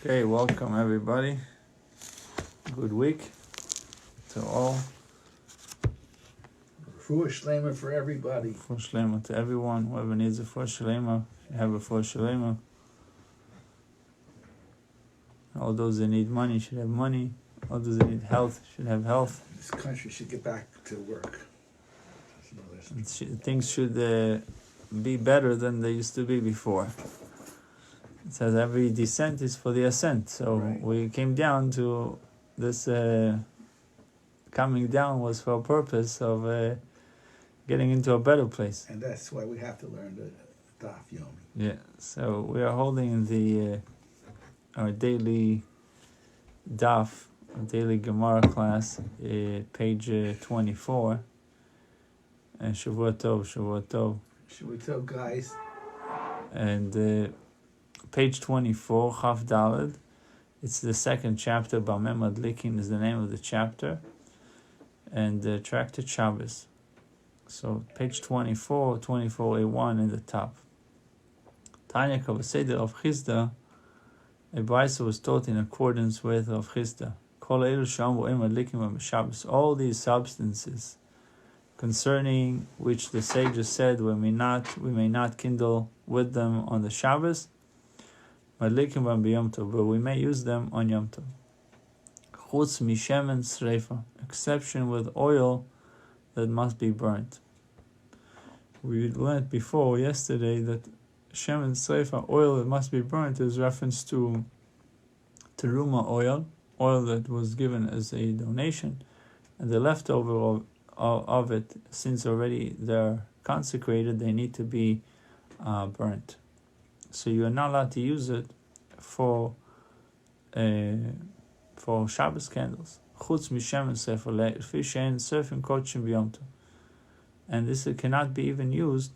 Okay, welcome everybody. Good week to all. Refuah Shlema for everybody. Refuah Shlema to everyone. Whoever needs a refuah Shlema, should have a refuah Shlema. All those that need money should have money. All those that need health should have health. This country should get back to work. Things should be better than they used to be before. It says every descent is for the ascent. So Right. We came down to this. Coming down was for a purpose of getting into a better place. And that's why we have to learn the Daf Yomi. Yeah. So we are holding the our daily Daf, daily Gemara class, page 24. And Shavua Tov, Shavua Tov. Should we tell guys? And page 24, Chaf Daled. It's the second chapter. Bameh Madlikin is the name of the chapter. And Tractate Shabbos. So page 24, 24a1 in the top. Tanya Kavaseder of Chisda, a Brisa was taught in accordance with of Chisda. All these substances concerning which the sages said we may not kindle with them on the Shabbos, but we may use them on Yom Tov. Chutz mishemen sreifa, exception with oil that must be burnt. We learned before yesterday that shemen sreifa, oil that must be burnt, is reference to teruma oil that was given as a donation, and the leftover of it, since already they're consecrated, they need to be burnt. So you are not allowed to use it for Shabbos candles. Chutz mishemen sreifa lefi shein surfing kochim b'yom tov. And this cannot be even used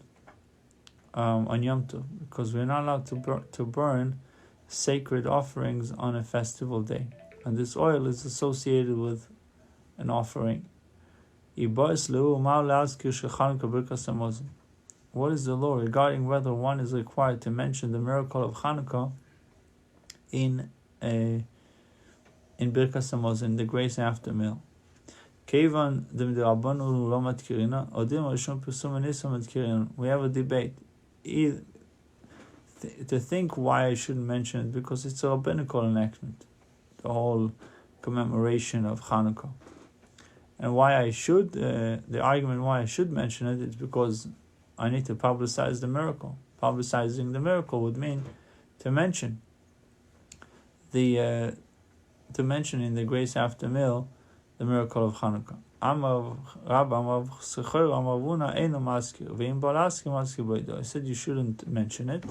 on Yom Tov, because we're not allowed to burn sacred offerings on a festival day. And this oil is associated with an offering. What is the law regarding whether one is required to mention the miracle of Hanukkah in Birkas Hamazon, the grace after meal? We have a debate. To think why I shouldn't mention it, because it's a rabbinical enactment, the whole commemoration of Hanukkah. And why I should, the argument why I should mention it is because I need to publicize the miracle. Publicizing the miracle would mean to mention in the grace after meal the miracle of Hanukkah. I said you shouldn't mention it,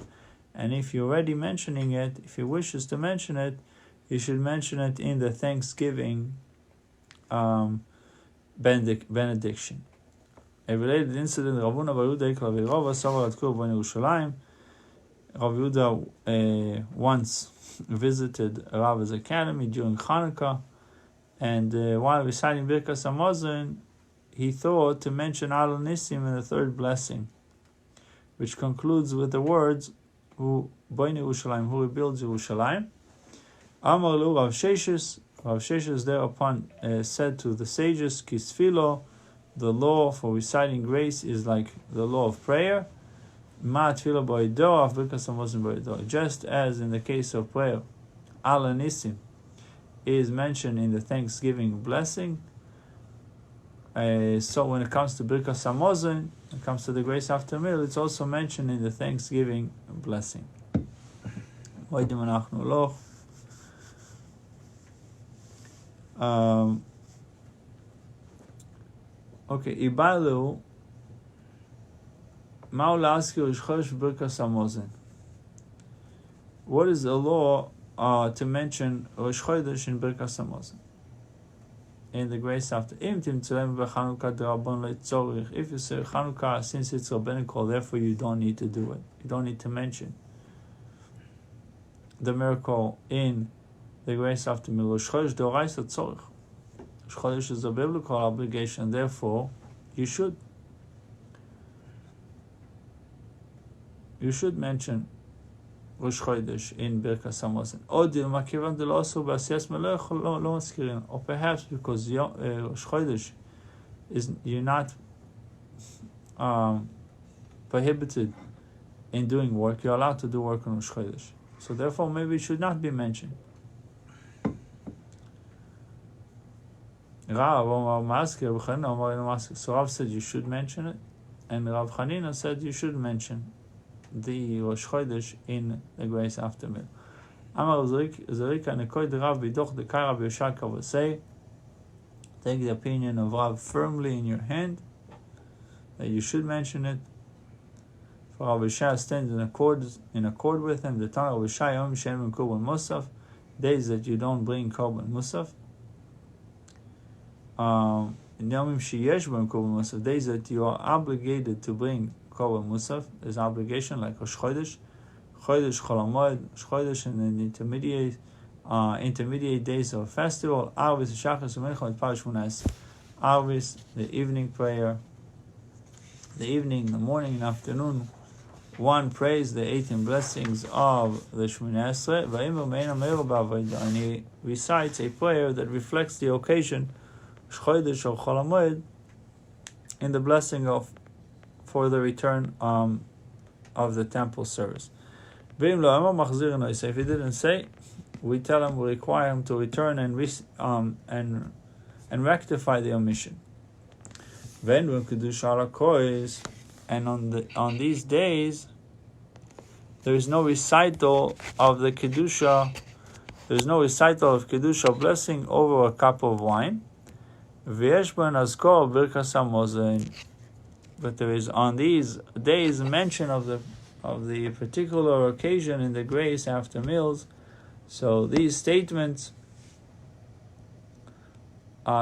and if you're already mentioning it, if he wishes to mention it, you should mention it in the Thanksgiving benediction. A related incident: Rav Yehuda once visited Rav's academy during Hanukkah, and while reciting Birkas Hamazon, he thought to mention Al Nisim in the third blessing, which concludes with the words "Who rebuilds Yerushalayim." Amar lu Rav Sheshes thereupon said to the sages, Kisfilo, the law for reciting grace is like the law of prayer. Ma tefila b'oido av Birkas Hamazon b'oido. Just as in the case of prayer, Al Nisim is mentioned in the Thanksgiving blessing. So when it comes to Birkas Hamazon, when it comes to the grace after meal, it's also mentioned in the Thanksgiving blessing. Okay, Ibalu Maulaskir Ishchosh Birkas Hamazon. What is the law to mention Rosh Chodesh in Birkas Hamazon in the grace after? If you say Chanukah, since it's rabbinical, therefore you don't need to do it. You don't need to mention the miracle in the grace after meal. Rosh Chodesh d'oraisa tzorich. Rosh Chodesh is a biblical obligation, therefore you should mention Rosh Chodesh in Birkas Hamazon. Or perhaps because Rosh Chodesh you're not prohibited in doing work. You're allowed to do work on Rosh Chodesh. So therefore, maybe it should not be mentioned. So Rav said you should mention it, and Rav Chanina said you should mention the Rosh Chodesh in the grace after meal. Say, take the opinion of Rav firmly in your hand that you should mention it. For Rav Shai stands in accord with him. The Tana Rav Shai Yom Shem Korban Musaf, days that you don't bring Korban Musaf. Yomim Sheyesh B'Hem Korban Musaf, days that you are obligated to bring Korban Musaf. There's an obligation like Rosh Chodesh, Chodesh Chol HaMoed, Rosh Chodesh, and then intermediate days of festival. Arvis Shachas U'Mencha Parish Munas. Arvis, the evening prayer, the evening, the morning, and afternoon. One prays the 18 blessings of the Shemoneh Esrei, and he recites a prayer that reflects the occasion, Chodesh or Chol HaMoed, in the blessing for the return of the temple service. If he didn't say, we tell him, we require him to return and rectify the omission. And on these days, there is no recital of the kedusha. There is no recital of kedusha blessing over a cup of wine. But there is on these days mention of the particular occasion in the grace after meals. So these statements,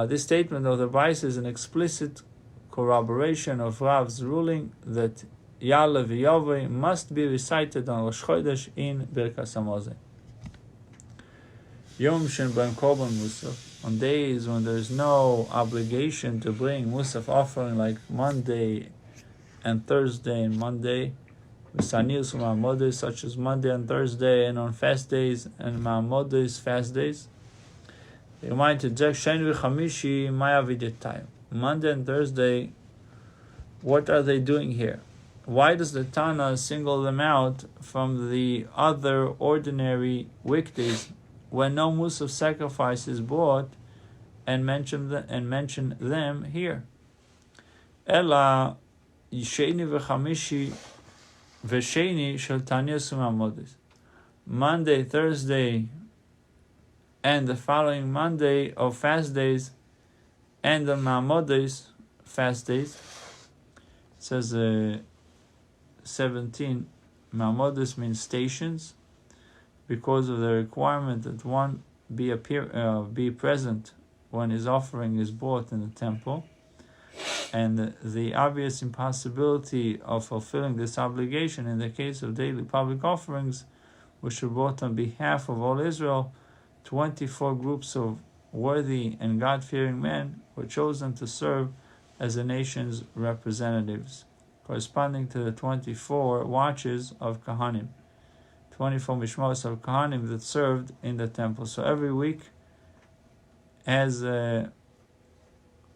this statement of the Bais is an explicit corroboration of Rav's ruling that Ya'aleh v'Yaveh must be recited on Rosh Chodesh in Birkas Hamazon. Yom Shen B'Hem Korban Musaf, on days when there is no obligation to bring Musaf offering, like Monday and Thursday and Monday, V'Saniyus Ma'amodes, such as Monday and Thursday, and on fast days and Ma'amodes fast days. They remind to Sheni v'Chamishi Maya v'Yetayim. Monday and Thursday, what are they doing here? Why does the Tana single them out from the other ordinary weekdays when no Musaf sacrifice is brought, and mention them here? Ela Sheni v'Chamishi v'Sheni shel Taniyus u'Ma'amodes. Monday, Thursday, and the following Monday of fast days, and the Ma'amodes fast days. It says 17. Ma'amodes means stations, because of the requirement that one be present when his offering is brought in the temple, and the obvious impossibility of fulfilling this obligation in the case of daily public offerings, which were brought on behalf of all Israel. 24 groups of worthy and God-fearing men were chosen to serve as the nation's representatives, corresponding to the 24 watches of Kohanim, 24 mishmos of Kohanim that served in the temple. So every week, as another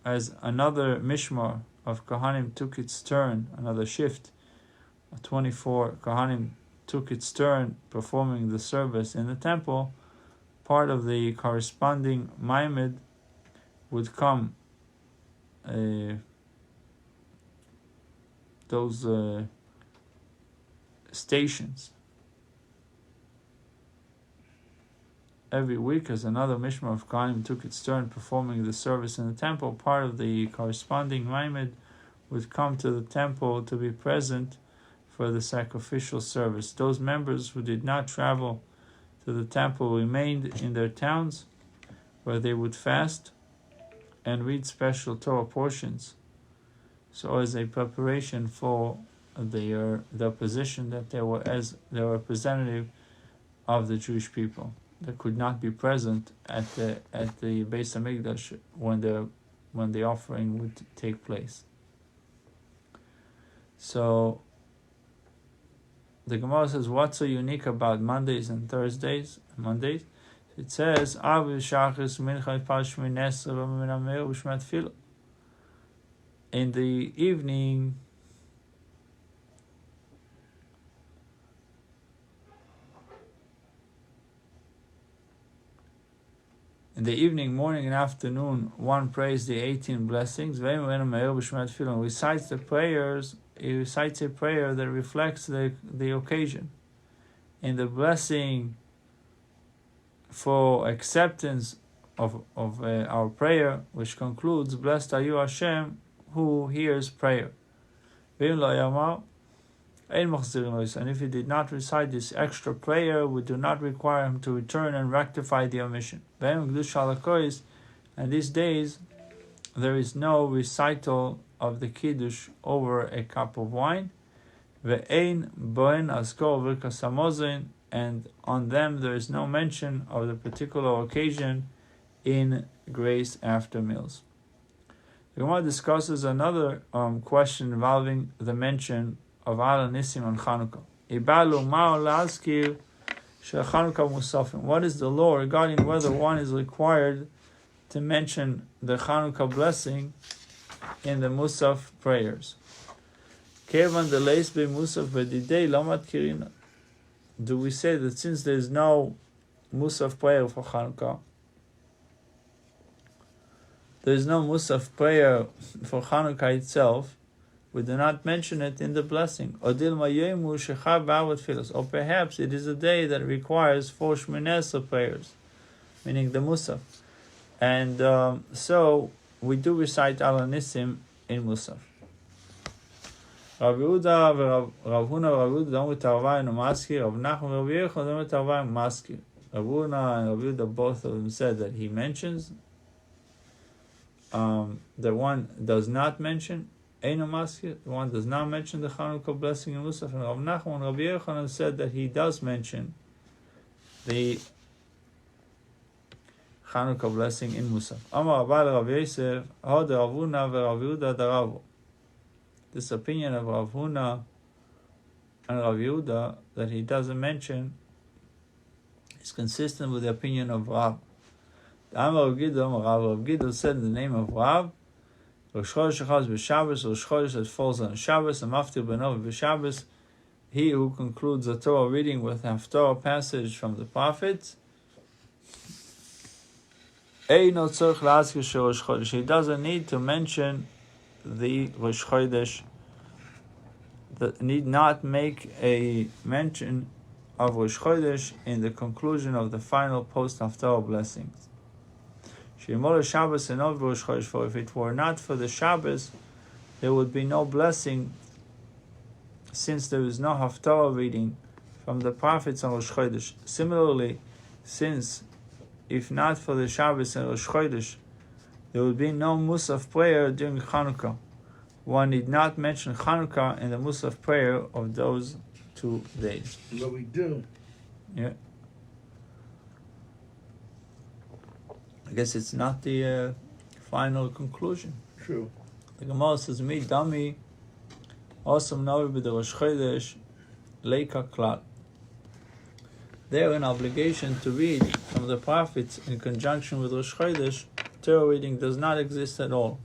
mishmar of Kohanim took its turn, another shift, 24 Kohanim took its turn performing the service in the temple, part of the corresponding maimed would come, those stations. Every week, as another mishmar of Kohanim took its turn performing the service in the temple, part of the corresponding maimed would come to the temple to be present for the sacrificial service. Those members who did not travel to the temple remained in their towns, where they would fast and read special Torah portions, so as a preparation for their position that they were as the representative of the Jewish people, that could not be present at the Beis Hamikdash when the offering would take place. So the Gemara says, what's so unique about Mondays and Thursdays? Mondays, it says, in the evening, morning, and afternoon, one prays the 18 blessings. He recites the prayers. He recites a prayer that reflects the occasion. In the blessing for acceptance of our prayer, which concludes, "Blessed are you, Hashem, who hears prayer." And if he did not recite this extra prayer, we do not require him to return and rectify the omission. And these days, there is no recital of the Kiddush over a cup of wine. And on them there is no mention of the particular occasion in grace after meals. The Gemara discusses another question involving the mention of Al Nisim on Chanukah. What is the law regarding whether one is required to mention the Chanukah blessing in the Musaf prayers? Do we say that since there is no Musaf prayer for Chanukah, there is no Musaf prayer for Chanukah itself, we do not mention it in the blessing? Or perhaps it is a day that requires 4 Shmoneh prayers, meaning the Musaf. And so we do recite Al Nisim in Musaf. Rav Yehuda Rav Huna Rav Yehuda don't Tarvai no Maskir. Rav Nachman Rav Yechon don't Tarvai Maskir. Rav Huna and Rav Yehuda, both of them said that he mentions. The one does not mention Eino Maskir. The one does not mention the Chanukah blessing in Musaf. And Rav Nachman and Rav Yechon said that he does mention the Chanukah blessing in Musaf. Amar Rabbi Rav Yosef Hod Rav Huna Rav Yehuda Daravu. This opinion of Rav Huna and Rav Yehuda that he doesn't mention is consistent with the opinion of Rav. Rav Gidl said in the name of Rav, Rosh Chodesh Echaz b'Shabbos, Rosh Chodesh that falls on Shabbos, and Maftir Benov b'Shabbos, he who concludes a Torah reading with a Haftorah passage from the prophets, he doesn't need to mention the Rosh Chodesh, need not make a mention of Rosh Chodesh in the conclusion of the final post-Haftarah blessings. For if it were not for the Shabbos, there would be no blessing, since there is no Haftarah reading from the prophets on Rosh Chodesh. Similarly, since if not for the Shabbos and Rosh Chodesh, there would be no Musaf prayer during Chanukah. One need not mention Chanukah in the Musaf prayer of those 2 days. But we do. Yeah. I guess it's not the final conclusion. True. The Gemara says, "Mi dami, awesome navi b'the Rosh Chodesh, leika klal." They are an obligation to read from the prophets in conjunction with Rosh Chodesh. Torah reading does not exist at all.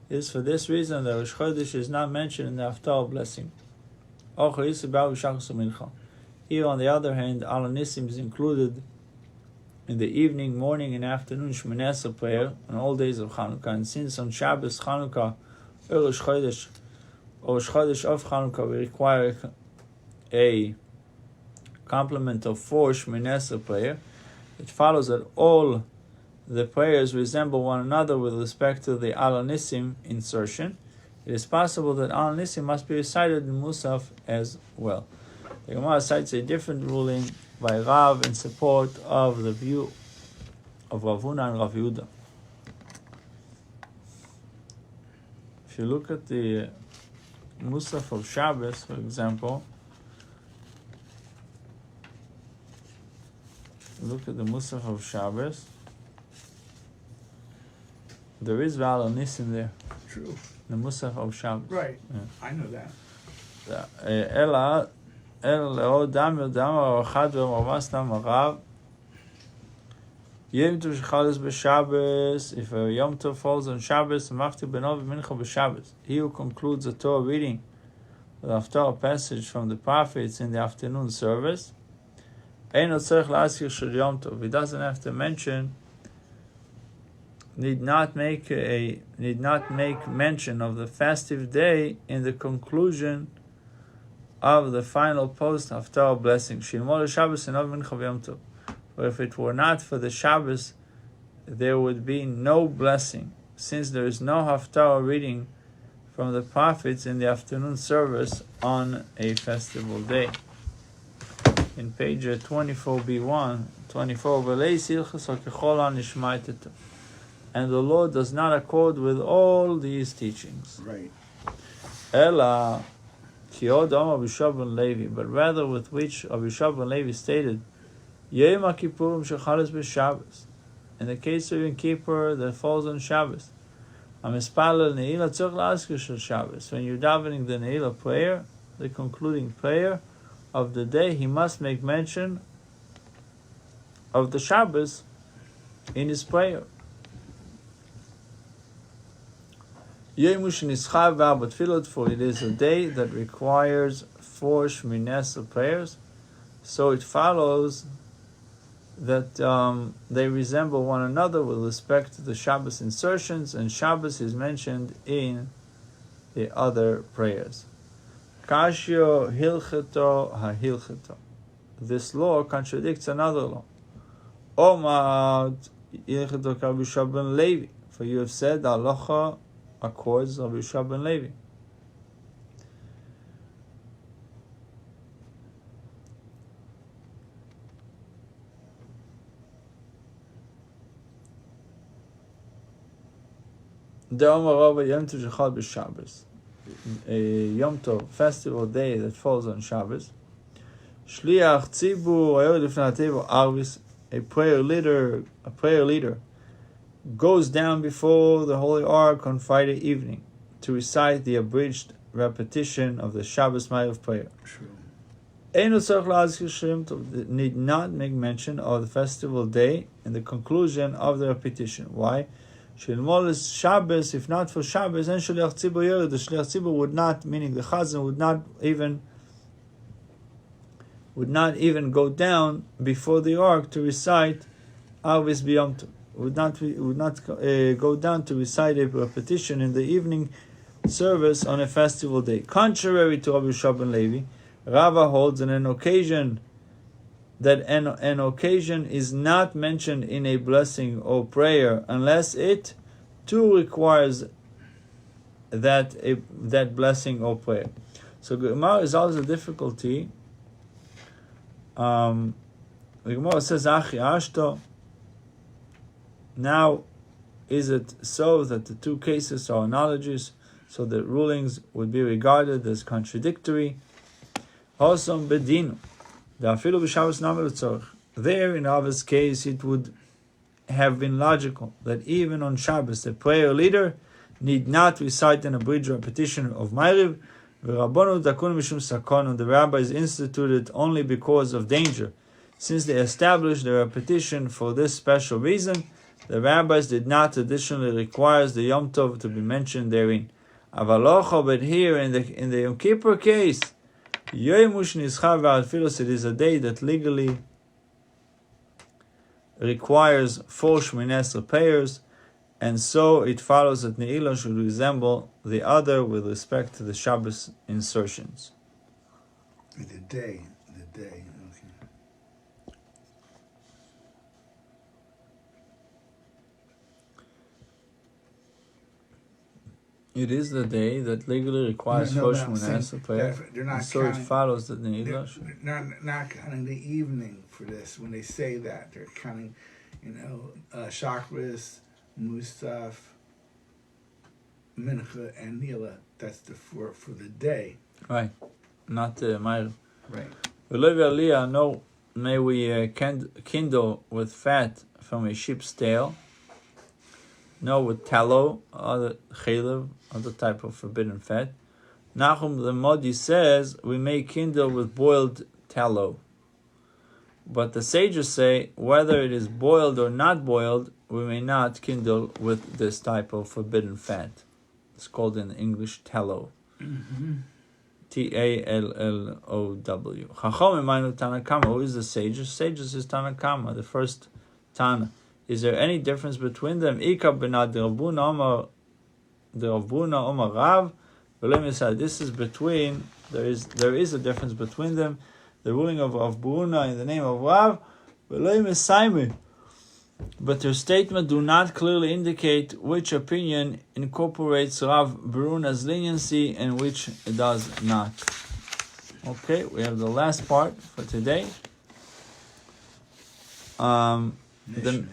It is for this reason that Rosh Chodesh is not mentioned in the Haftarah blessing. Here, on the other hand, Al Nisim is included in the evening, morning, and afternoon Shmoneh prayer on all days of Chanukah. And since on Shabbos, Chanukah, or Rosh Chodesh of Chanukah, we require a complement of 4 Shmoneh prayer, it follows that all the prayers resemble one another with respect to the Al Nisim insertion. It is possible that Al Nisim must be recited in Musaf as well. The Gemara cites a different ruling by Rav in support of the view of Rav Huna and Rav Yehuda. If you look at the Musaf of Shabbos, for example, look at the Musaf of Shabbos, there is Al Nisim there. True. The Musaf of Shabbos. Right. Yeah. I know that. Ella, אלא לאור דמר דמר אחד ומרמס דמר רב. Yom Tov Shacharis b'Shabbos. If a Yom Tov falls on Shabbos, Mafti Benov Mincha b'Shabbos. He who concludes the Torah reading with Haftarah passage from the prophets in the afternoon service, Eino tzarich la'askir shel Yom Tov. He doesn't have to mention, need not make mention of the festive day in the conclusion of the final post Haftarah blessing. Shilmol Shabbos Enov Mincha v'Yom Tov. For if it were not for the Shabbos, there would be no blessing, since there is no Haftarah reading from the prophets in the afternoon service on a festival day. In page 24b1, 24, and the Lord does not accord with all these teachings. Right. Ella, but rather with which Abishab ben Levi stated, Yom Kippurim shechalis b'Shabbos. In the case of Yom Kippur that falls on Shabbos, Amispalel Ne'ilah tzorich la'askir shel Shabbos. When you're davening the Ne'ilah prayer, the concluding prayer of the day, he must make mention of the Shabbos in his prayer. Yom Shenischar v'arba tefillot, for it is a day that requires 4 Shminesa prayers. So it follows that they resemble one another with respect to the Shabbos insertions, and Shabbos is mentioned in the other prayers. Kashyo hilcheto ha-hilcheto. This law contradicts another law. Omad hilcheto Rabbi ben Levi. For you have said the halacha accords Rabbi ben Levi. The Omer Yom Tov Shechal b'Shabbos, a Yom Tov festival day that falls on Shabbos. Shliach Tzibur Ayor Lifnei HaTeva Arvis, a prayer leader goes down before the Holy Ark on Friday evening to recite the abridged repetition of the Shabbos Ma'ariv prayer. Eino tzarich la'azkir shel Yom Tov, need not make mention of the festival day in the conclusion of the repetition. Why? Shilmol is Shabbos. If not for Shabbos, then Shliach Tzibur Yered. The Shliach Tzibur would not, meaning the Chazan, would not even go down before the ark to recite Arvis b'Yom Tov. Would not go down to recite a repetition in the evening service on a festival day. Contrary to Rabbi ben Levi, Rava holds that an occasion is not mentioned in a blessing or prayer unless it too requires that blessing or prayer. So Gemara is always a difficulty. The Gemara says, Achi Ashto. Now, is it so that the two cases are analogies, so that rulings would be regarded as contradictory? Also, Bedinu. There, in Rava's case, it would have been logical that even on Shabbos, the prayer leader need not recite an abridged repetition of Ma'ariv. The rabbis instituted only because of danger. Since they established the repetition for this special reason, the rabbis did not additionally require the Yom Tov to be mentioned therein. But here, in the Yom Kippur case, it is a day that legally requires 4 Shminesa prayers, and so it follows that Ne'ilah should resemble the other with respect to the Shabbos insertions. The day, okay. It is the day that legally requires 4 Shminesa prayers, so it follows that Ne'ilah should... They're not counting the evening for this. When they say that, they're counting, Chakras, Musaf, Mincha, and Nila. That's the for the day. Right, not the Ma'ariv. Right. No, may we kindle with fat from a sheep's tail. No, with tallow, other chaylev, other type of forbidden fat. Nahum the Modi says we may kindle with boiled tallow. But the sages say whether it is boiled or not boiled, we may not kindle with this type of forbidden fat. It's called in English tallow. Tallow. Chachomim Mainu Tanakama. Who is the sages? Sages is Tanakama, the first Tana. Is there any difference between them? Ika benad Rabuna Omar Rav. This is between. There is a difference between them. The ruling of Bruna in the name of Rav. But their statement do not clearly indicate which opinion incorporates Rav Bruna's leniency and which it does not. Okay, we have the last part for today. The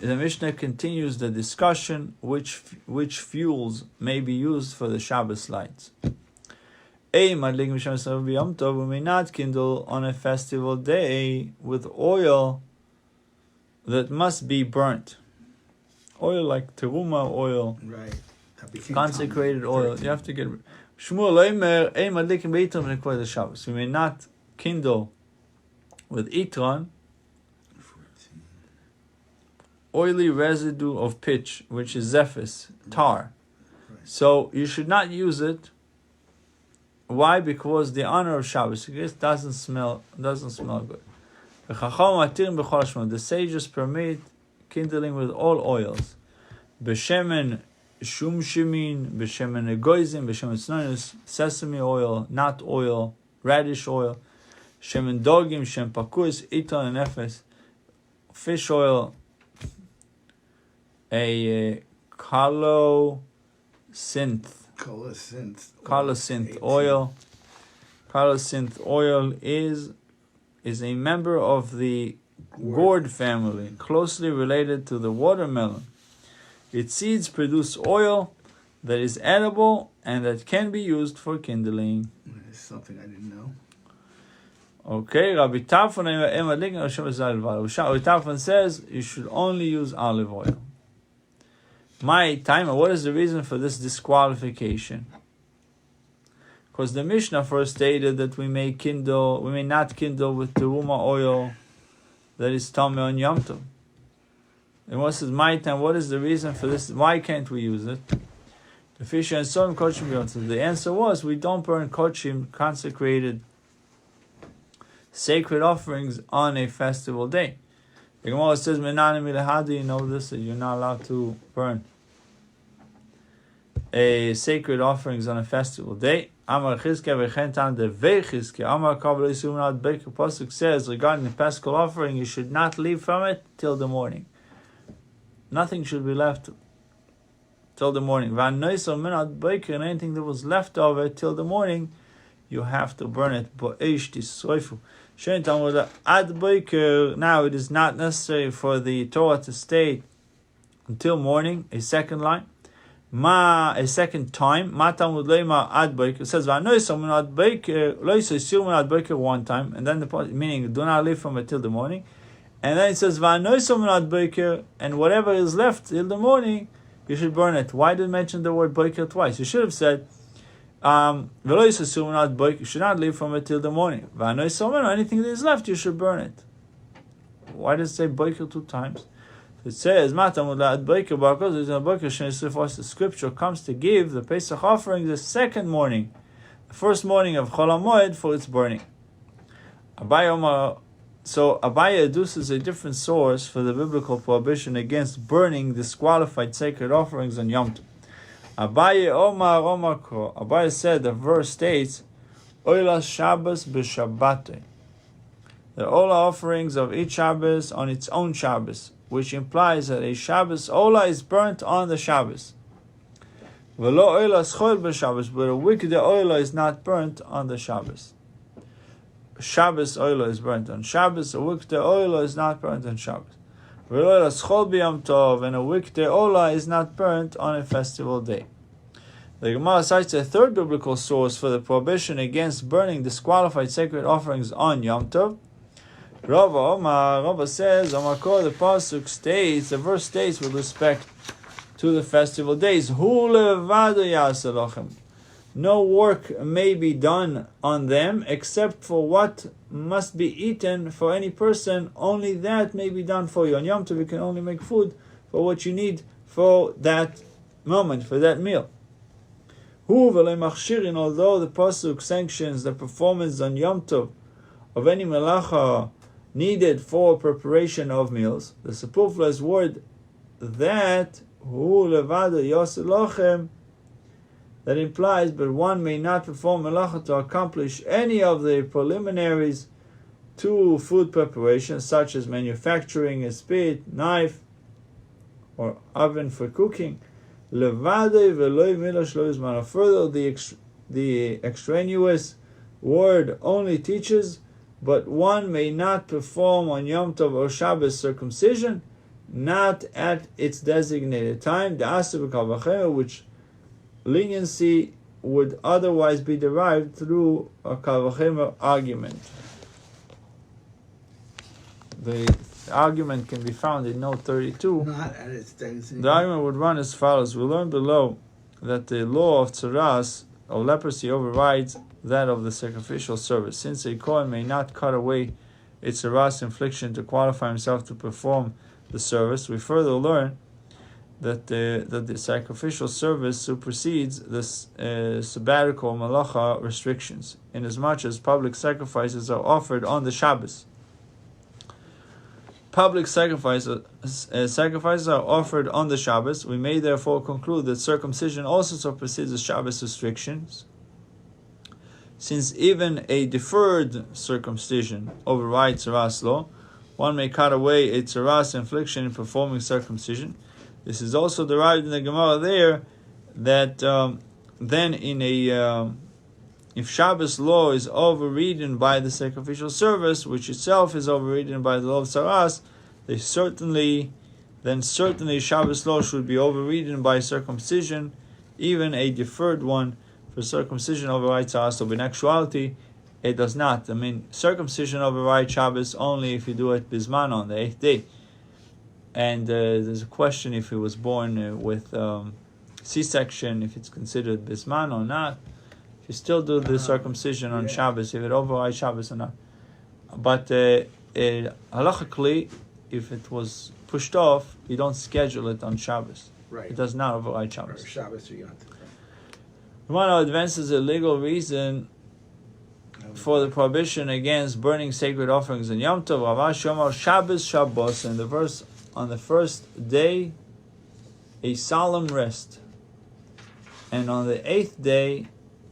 Mishnah continues the discussion which fuels may be used for the Shabbos lights. We may not kindle on a festival day with oil that must be burnt. Oil like teruma oil, right? Consecrated oil. You have to get. We may not kindle with itron, oily residue of pitch, which is zephys, tar. Right. So you should not use it. Why? Because the honor of Shabbos, it doesn't smell good. The sages permit kindling with all oils. B'shemen shumshimin, b'shemen egoizim, b'shemen tznoinus, sesame oil, nut oil, radish oil, shemen dogim, shem pakus, iton and efes, fish oil, a colocynth oil. Colocynth oil is a member of the gourd family, closely related to the watermelon. Its seeds produce oil that is edible and that can be used for kindling. That's something I didn't know. Okay, Rabbi Tarfon says you should only use olive oil. My time, what is the reason for this disqualification? Because the Mishnah first stated that we may not kindle with teruma oil that is tameh on Yom Tov. And what says my time? What is the reason for this? Why can't we use it? The fish and so on kochim Yom Tov. The answer was we don't burn kochim, consecrated, sacred offerings on a festival day. The Gemara says, how do you know this? That you're not allowed to burn a sacred offerings on a festival day. Amar Chizkiah v'chentan de vechizkiah. Amar Kabbalah Yisumunat Beker Pasuk says regarding the paschal offering, you should not leave from it till the morning. Nothing should be left till the morning. V'anoisam minat Beker, and anything that was left of it till the morning, you have to burn it. Bo'esh tisroifu. Now it is not necessary for the Torah to state until morning. A second line, a second time. It says one time, and then the meaning do not leave from it till the morning, and then it says and whatever is left till the morning, you should burn it. Why did it mention the word boiker twice? You should have said. You should not leave from it till the morning. Anything that is left, you should burn it. Why does it say boiker 2 times? It says, the scripture comes to give the Pesach offering the second morning, the first morning of Chol HaMoed for its burning. So Abaye adduces a different source for the biblical prohibition against burning disqualified sacred offerings on Yom Tov. Abaye said, the verse states, Oila Shabbos b'Shabbate. The Ola offerings of each Shabbos on its own Shabbos, which implies that a Shabbos Ola is burnt on the Shabbos. V'lo Oila Schol b'Shabbos, but a wicked Ola is not burnt on the Shabbos. Shabbos Oila is burnt on Shabbos, a wicked Oila is not burnt on Shabbos. V'lo Oila Schol b'Yom Tov, and a wicked Ola is not burnt on a festival day. The Gemara cites a third biblical source for the prohibition against burning disqualified sacred offerings on Yom Tov. Rava says, the pasuk states, the verse states with respect to the festival days, Hu levado ya'aseh lachem. no work may be done on them except for what must be eaten for any person. Only that may be done for you. On Yom Tov, you can only make food for what you need for that moment, for that meal. Although the pasuk sanctions the performance on Yom Tov of any melacha needed for preparation of meals, the superfluous word that hu levada yoseh lochem, that implies, but one may not perform melacha to accomplish any of the preliminaries to food preparation, such as manufacturing a spit, knife, or oven for cooking. Levade veloy milosh lo yizman. Further, the extraneous word only teaches, but one may not perform on Yom Tov or Shabbos circumcision, not at its designated time, the asur b'kal, which leniency would otherwise be derived through a kal v'chemer argument. The argument can be found in note 32. Not at its designated. The argument would run as follows. We learn below that the law of tzaras, of leprosy, overrides that of the sacrificial service. Since a Kohen may not cut away its tzaras infliction to qualify himself to perform the service, we further learn that the sacrificial service supersedes the sabbatical malacha restrictions, inasmuch as public sacrifices are offered on the Shabbos. Public sacrifices are offered on the Shabbos. We may therefore conclude that circumcision also supersedes the Shabbos restrictions, since even a deferred circumcision overrides tzaras law. One may cut away a tzaras infliction in performing circumcision. This is also derived in the Gemara there that then if Shabbos law is overridden by the sacrificial service, which itself is overridden by the law of tzaras, certainly Shabbos law should be overridden by circumcision, even a deferred one, for circumcision overrides tzaras. So in actuality, it does not. I mean, circumcision overrides Shabbos only if you do it bisman on the 8th day. And there's a question if he was born with C-section, if it's considered bisman or not. If you still do the circumcision on Shabbos, if it overrides Shabbos or not. But halachically, if it was pushed off, you don't schedule it on Shabbos. Right. It does not override Shabbos. Or Shabbos or Yom Tov. One advances a legal reason for the prohibition against burning sacred offerings in Yom Tov. Rav Shomar Shabbos Shabbos, in the verse, on the first day, a solemn rest, and on the 8th day,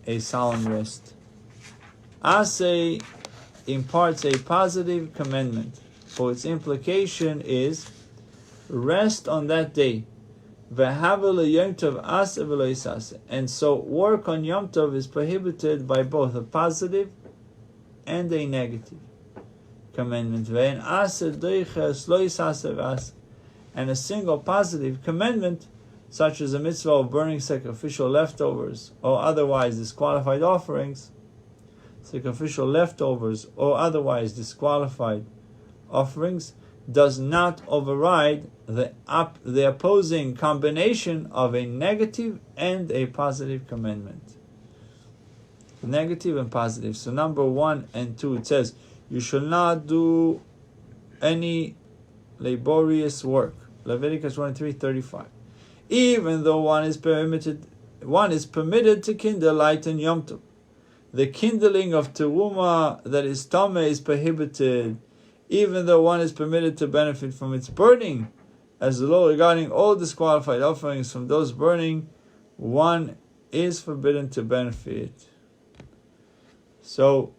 a solemn rest. Asay imparts a positive commandment, for its implication is rest on that day. And so work on Yom Tov is prohibited by both a positive and a negative commandment. And a single positive commandment, such as a mitzvah of burning sacrificial leftovers or otherwise disqualified offerings, does not override the opposing combination of a negative and a positive commandment. Negative and positive. So number 1 and 2, it says, you shall not do any laborious work. Leviticus 23:35. Even though one is permitted to kindle light in Yom Tov. The kindling of teruma that is tameh is prohibited, even though one is permitted to benefit from its burning. As the law regarding all disqualified offerings from those burning, one is forbidden to benefit. So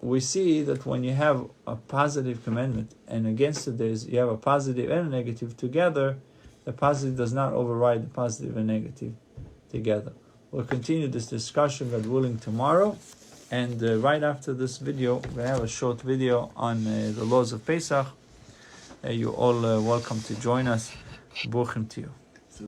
we see that when you have a positive commandment and against it you have a positive and a negative together, the positive does not override the positive and negative together. We'll continue this discussion, God willing, tomorrow. And right after this video, we have a short video on the laws of Pesach. You're all welcome to join us. Bruchim to you.